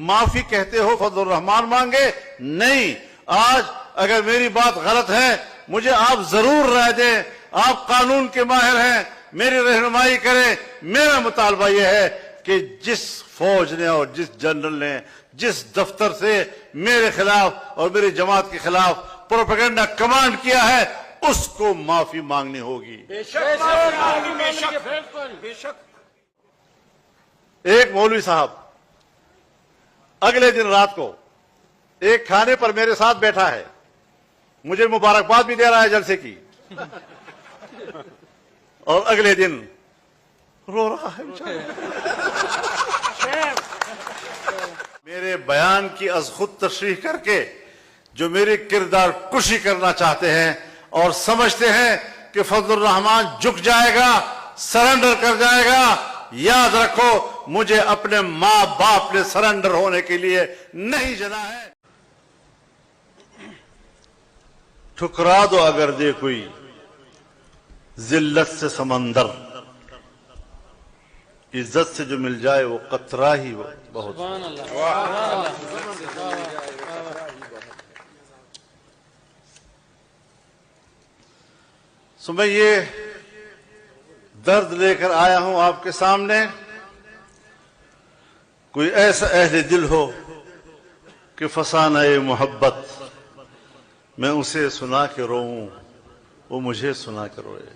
معافی کہتے ہو فضل الرحمان مانگے؟ نہیں. آج اگر میری بات غلط ہے مجھے آپ ضرور رائے دیں. آپ قانون کے ماہر ہیں, میری رہنمائی کریں. میرا مطالبہ یہ ہے کہ جس فوج نے اور جس جنرل نے جس دفتر سے میرے خلاف اور میری جماعت کے خلاف پروپیگنڈا کمانڈ کیا ہے اس کو معافی مانگنی ہوگی. ایک مولوی صاحب اگلے دن رات کو ایک کھانے پر میرے ساتھ بیٹھا ہے, مجھے مبارکباد بھی دے رہا ہے جلسے کی, اور اگلے دن رو رہا ہے. میرے بیان کی از خود تشریح کر کے جو میری کردار کشی کرنا چاہتے ہیں اور سمجھتے ہیں کہ فضل الرحمان جھک جائے گا, سرنڈر کر جائے گا, یاد رکھو مجھے اپنے ماں باپ نے سرنڈر ہونے کے لیے نہیں جنا ہے. ٹھکرا دو اگر دے کوئی ذلت سے سمندر, عزت سے جو مل جائے وہ قطرہ ہی بہت. سو میں یہ درد لے کر آیا ہوں آپ کے سامنے. کوئی ایسا اہل دل ہو کہ فسانہ محبت میں اسے سنا کے روؤں, وہ مجھے سنا کے روئے.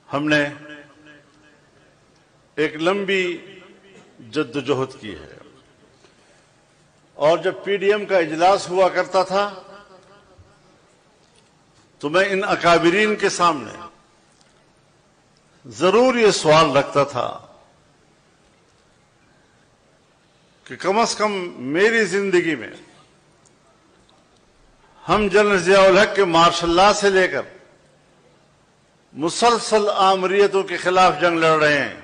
ہم نے ایک لمبی جدوجہد کی ہے, اور جب پی ڈی ایم کا اجلاس ہوا کرتا تھا تو میں ان اکابرین کے سامنے ضرور یہ سوال رکھتا تھا کہ کم از کم میری زندگی میں ہم جنرل ضیاء الحق کے مارشل لا سے لے کر مسلسل آمریتوں کے خلاف جنگ لڑ رہے ہیں,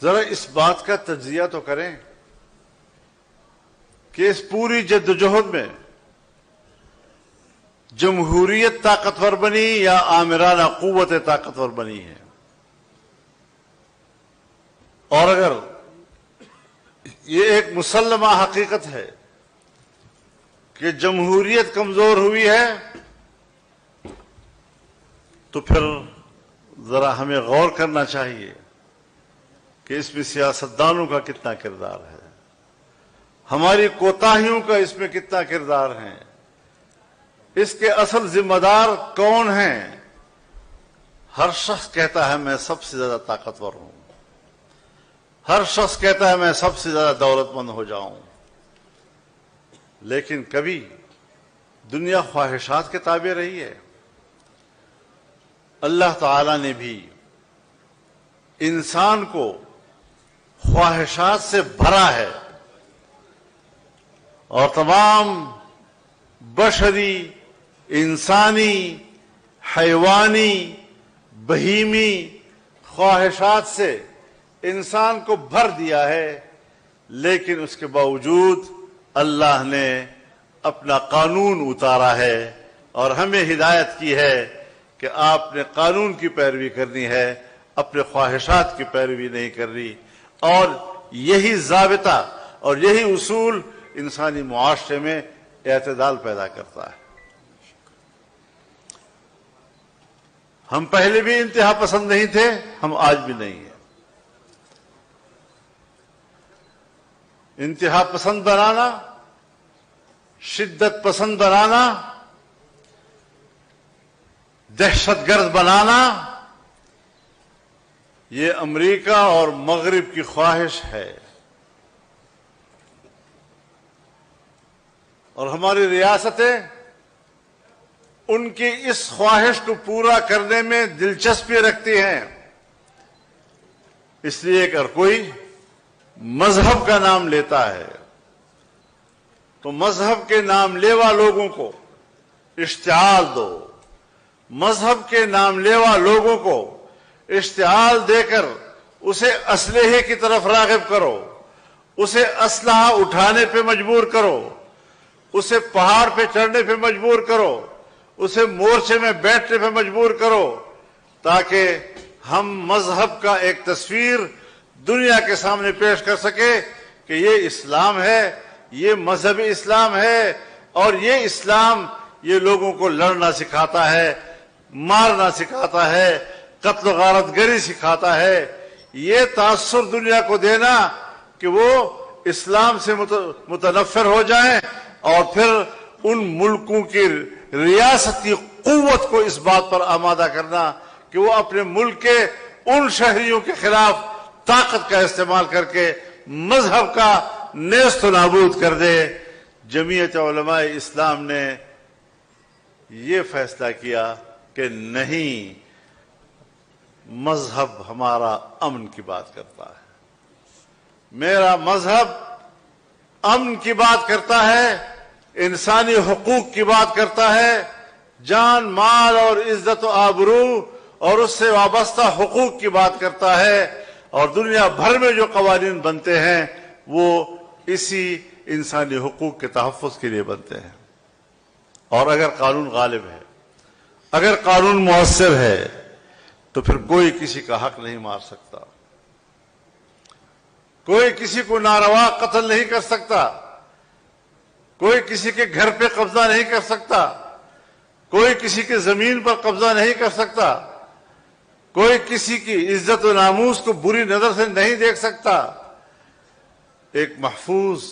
ذرا اس بات کا تجزیہ تو کریں کہ اس پوری جدوجہد میں جمہوریت طاقتور بنی یا آمرانہ قوت طاقتور بنی ہے. اور اگر یہ ایک مسلمہ حقیقت ہے کہ جمہوریت کمزور ہوئی ہے تو پھر ذرا ہمیں غور کرنا چاہیے کہ اس میں سیاستدانوں کا کتنا کردار ہے, ہماری کوتاہیوں کا اس میں کتنا کردار ہے, اس کے اصل ذمہ دار کون ہیں. ہر شخص کہتا ہے میں سب سے زیادہ طاقتور ہوں, ہر شخص کہتا ہے میں سب سے زیادہ دولت مند ہو جاؤں, لیکن کبھی دنیا خواہشات کے تابع رہی ہے؟ اللہ تعالی نے بھی انسان کو خواہشات سے بھرا ہے, اور تمام بشری, انسانی, حیوانی, بہیمی خواہشات سے انسان کو بھر دیا ہے. لیکن اس کے باوجود اللہ نے اپنا قانون اتارا ہے اور ہمیں ہدایت کی ہے کہ آپ نے قانون کی پیروی کرنی ہے, اپنے خواہشات کی پیروی نہیں کرنی. اور یہی ضابطہ اور یہی اصول انسانی معاشرے میں اعتدال پیدا کرتا ہے. ہم پہلے بھی انتہا پسند نہیں تھے, ہم آج بھی نہیں ہیں. انتہا پسند بنانا, شدت پسند بنانا, دہشت گرد بنانا, یہ امریکہ اور مغرب کی خواہش ہے. اور ہماری ریاستیں ان کی اس خواہش کو پورا کرنے میں دلچسپی رکھتی ہیں. اس لیے اگر کوئی مذہب کا نام لیتا ہے تو مذہب کے نام لیوا لوگوں کو اشتعال دو, مذہب کے نام لیوا لوگوں کو اشتعال دے کر اسے اسلحے کی طرف راغب کرو, اسے اسلحہ اٹھانے پہ مجبور کرو, اسے پہاڑ پہ چڑھنے پہ مجبور کرو, اسے مورچے میں بیٹھنے پہ مجبور کرو تاکہ ہم مذہب کا ایک تصویر دنیا کے سامنے پیش کر سکے کہ یہ اسلام ہے، یہ مذہب اسلام ہے، اور یہ اسلام یہ لوگوں کو لڑنا سکھاتا ہے، مارنا سکھاتا ہے، قتل و غارت گری سکھاتا ہے۔ یہ تاثر دنیا کو دینا کہ وہ اسلام سے متنفر ہو جائیں، اور پھر ان ملکوں کی ریاستی قوت کو اس بات پر آمادہ کرنا کہ وہ اپنے ملک کے ان شہریوں کے خلاف طاقت کا استعمال کر کے مذہب کا نیست و نابود کر دے۔ جمعیت علماء اسلام نے یہ فیصلہ کیا کہ نہیں، مذہب ہمارا امن کی بات کرتا ہے، میرا مذہب امن کی بات کرتا ہے، انسانی حقوق کی بات کرتا ہے، جان مال اور عزت و آبرو اور اس سے وابستہ حقوق کی بات کرتا ہے، اور دنیا بھر میں جو قوانین بنتے ہیں وہ اسی انسانی حقوق کے تحفظ کے لیے بنتے ہیں۔ اور اگر قانون غالب ہے، اگر قانون مؤثر ہے، تو پھر کوئی کسی کا حق نہیں مار سکتا، کوئی کسی کو ناروا قتل نہیں کر سکتا، کوئی کسی کے گھر پہ قبضہ نہیں کر سکتا، کوئی کسی کی زمین پر قبضہ نہیں کر سکتا، کوئی کسی کی عزت و ناموس کو بری نظر سے نہیں دیکھ سکتا۔ ایک محفوظ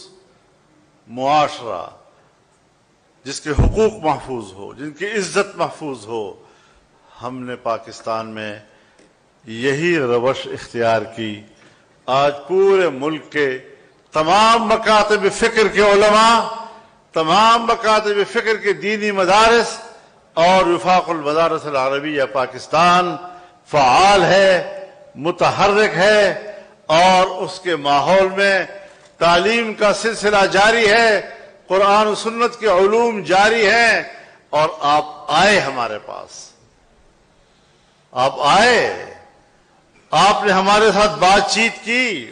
معاشرہ جس کے حقوق محفوظ ہو، جن کی عزت محفوظ ہو، ہم نے پاکستان میں یہی روش اختیار کی۔ آج پورے ملک کے تمام مکاتب فکر کے علماء، تمام مکاتب فکر کے دینی مدارس اور وفاق المدارس العربیہ پاکستان فعال ہے، متحرک ہے، اور اس کے ماحول میں تعلیم کا سلسلہ جاری ہے، قرآن و سنت کے علوم جاری ہیں۔ اور آپ آئے ہمارے پاس، آپ آئے، آپ نے ہمارے ساتھ بات چیت کی،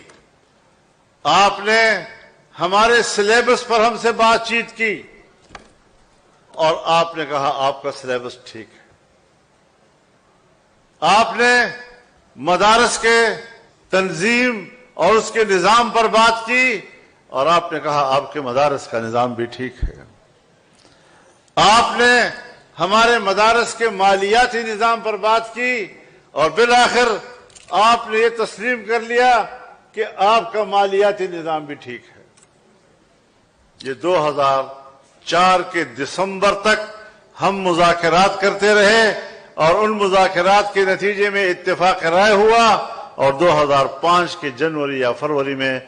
آپ نے ہمارے سلیبس پر ہم سے بات چیت کی، اور آپ نے کہا آپ کا سلیبس ٹھیک ہے۔ آپ نے مدارس کے تنظیم اور اس کے نظام پر بات کی، اور آپ نے کہا آپ کے مدارس کا نظام بھی ٹھیک ہے۔ آپ نے ہمارے مدارس کے مالیاتی نظام پر بات کی، اور بالآخر آپ نے یہ تسلیم کر لیا کہ آپ کا مالیاتی نظام بھی ٹھیک ہے۔ یہ 2004 کے دسمبر تک ہم مذاکرات کرتے رہے، اور ان مذاکرات کے نتیجے میں اتفاق رائے ہوا، اور 2005 کے جنوری یا فروری میں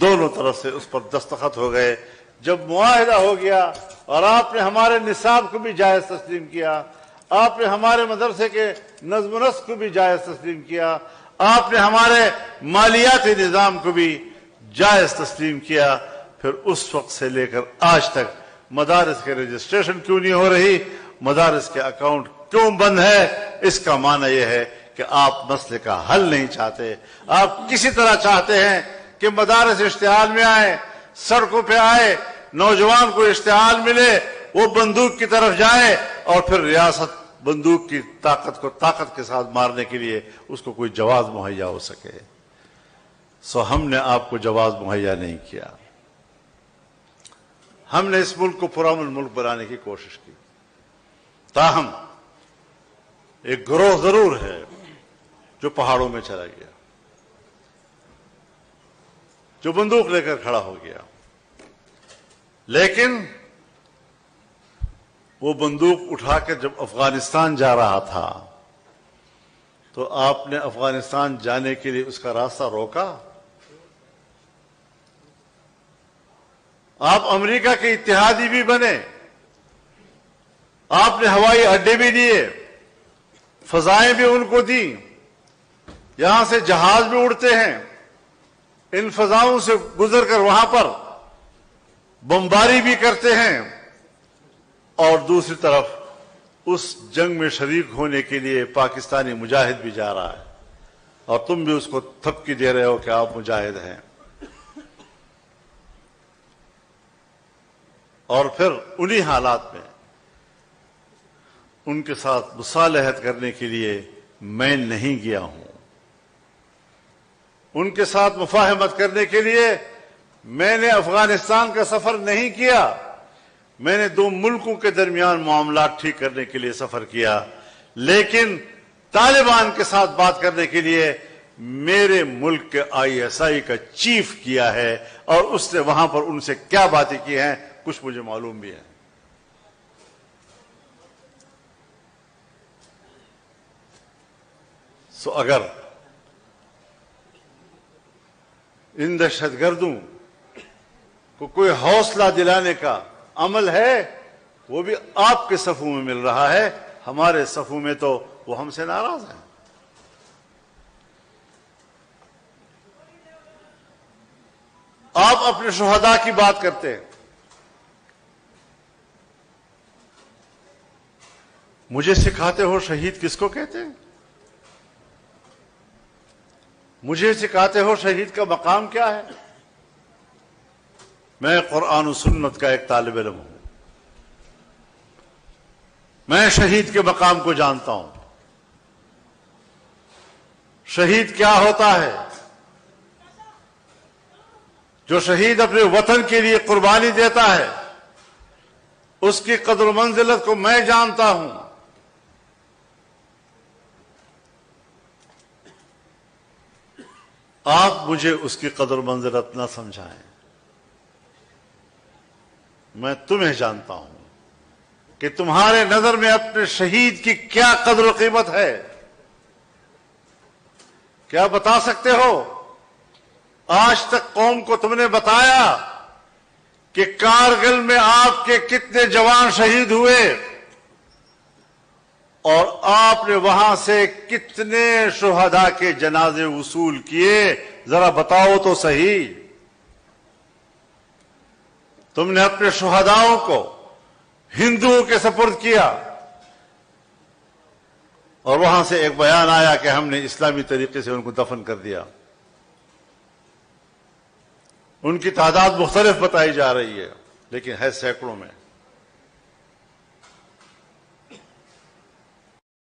دونوں طرف سے اس پر دستخط ہو گئے۔ جب معاہدہ ہو گیا اور آپ نے ہمارے نصاب کو بھی جائز تسلیم کیا، آپ نے ہمارے مدرسے کے نظم و نسق کو بھی جائز تسلیم کیا، آپ نے ہمارے مالیاتی نظام کو بھی جائز تسلیم کیا، پھر اس وقت سے لے کر آج تک مدارس کے رجسٹریشن کیوں نہیں ہو رہی، مدارس کے اکاؤنٹ کیوں بند ہے؟ اس کا معنی یہ ہے کہ آپ مسئلے کا حل نہیں چاہتے۔ آپ کسی طرح چاہتے ہیں کہ مدارس اشتعال میں آئے، سڑکوں پہ آئے، نوجوان کو اشتعال ملے، وہ بندوق کی طرف جائے، اور پھر ریاست بندوق کی طاقت کو طاقت کے ساتھ مارنے کے لیے اس کو کوئی جواز مہیا ہو سکے۔ سو ہم نے آپ کو جواز مہیا نہیں کیا۔ ہم نے اس ملک کو پرامن ملک بنانے کی کوشش کی، تاہم ایک گروہ ضرور ہے جو پہاڑوں میں چلا گیا، جو بندوق لے کر کھڑا ہو گیا، لیکن وہ بندوق اٹھا کر جب افغانستان جا رہا تھا تو آپ نے افغانستان جانے کے لیے اس کا راستہ روکا؟ آپ امریکہ کے اتحادی بھی بنے، آپ نے ہوائی اڈے بھی دیے، فضائیں بھی ان کو دی، یہاں سے جہاز بھی اڑتے ہیں، ان فضاؤں سے گزر کر وہاں پر بمباری بھی کرتے ہیں، اور دوسری طرف اس جنگ میں شریک ہونے کے لیے پاکستانی مجاہد بھی جا رہا ہے، اور تم بھی اس کو تھپکی دے رہے ہو کہ آپ مجاہد ہیں۔ اور پھر انہی حالات میں ان کے ساتھ مصالحت کرنے کے لیے میں نہیں گیا ہوں، ان کے ساتھ مفاہمت کرنے کے لیے میں نے افغانستان کا سفر نہیں کیا، میں نے دو ملکوں کے درمیان معاملات ٹھیک کرنے کے لیے سفر کیا، لیکن طالبان کے ساتھ بات کرنے کے لیے میرے ملک کے ISI کا چیف کیا ہے، اور اس نے وہاں پر ان سے کیا باتیں کی ہیں کچھ مجھے معلوم بھی ہے۔ سو اگر ان دہشت گردوں کو کوئی حوصلہ دلانے کا عمل ہے، وہ بھی آپ کے صفوں میں مل رہا ہے، ہمارے صفوں میں تو وہ ہم سے ناراض ہیں۔ آپ اپنے شہداء کی بات کرتے ہیں، مجھے سکھاتے ہو شہید کس کو کہتے ہیں؟ مجھے سکھاتے ہو شہید کا مقام کیا ہے؟ میں قرآن و سنت کا ایک طالب علم ہوں، میں شہید کے مقام کو جانتا ہوں۔ شہید کیا ہوتا ہے؟ جو شہید اپنے وطن کے لیے قربانی دیتا ہے، اس کی قدر و منزلت کو میں جانتا ہوں۔ آپ مجھے اس کی قدر و منزلت نہ سمجھائیں، میں تمہیں جانتا ہوں کہ تمہارے نظر میں اپنے شہید کی کیا قدر و قیمت ہے۔ کیا بتا سکتے ہو آج تک قوم کو تم نے بتایا کہ کارگل میں آپ کے کتنے جوان شہید ہوئے اور آپ نے وہاں سے کتنے شہداء کے جنازے وصول کیے؟ ذرا بتاؤ تو صحیح۔ تم نے اپنے شہداؤں کو ہندوؤں کے سپرد کیا اور وہاں سے ایک بیان آیا کہ ہم نے اسلامی طریقے سے ان کو دفن کر دیا۔ ان کی تعداد مختلف بتائی جا رہی ہے، لیکن ہے سینکڑوں میں۔